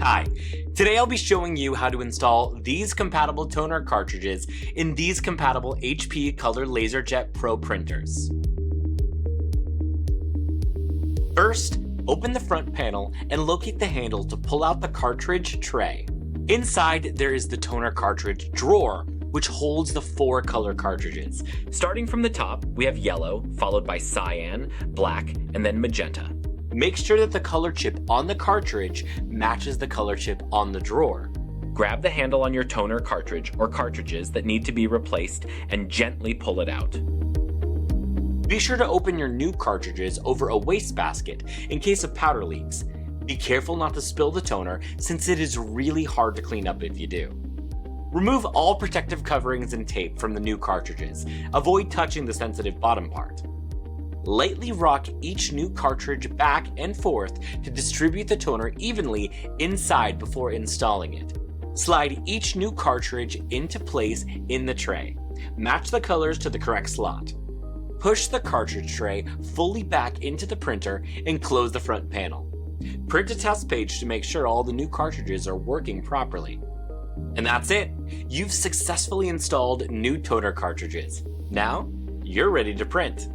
Hi, today I'll be showing you how to install these compatible toner cartridges in these compatible HP Color LaserJet Pro printers. First, open the front panel and locate the handle to pull out the cartridge tray. Inside, there is the toner cartridge drawer, which holds the 4 color cartridges. Starting from the top, we have yellow, followed by cyan, black, and then magenta. Make sure that the color chip on the cartridge matches the color chip on the drawer. Grab the handle on your toner cartridge or cartridges that need to be replaced and gently pull it out. Be sure to open your new cartridges over a wastebasket in case of powder leaks. Be careful not to spill the toner since it is really hard to clean up if you do. Remove all protective coverings and tape from the new cartridges. Avoid touching the sensitive bottom part. Lightly rock each new cartridge back and forth to distribute the toner evenly inside before installing it. Slide each new cartridge into place in the tray. Match the colors to the correct slot. Push the cartridge tray fully back into the printer and close the front panel. Print a test page to make sure all the new cartridges are working properly. And that's it! You've successfully installed new toner cartridges. Now, you're ready to print.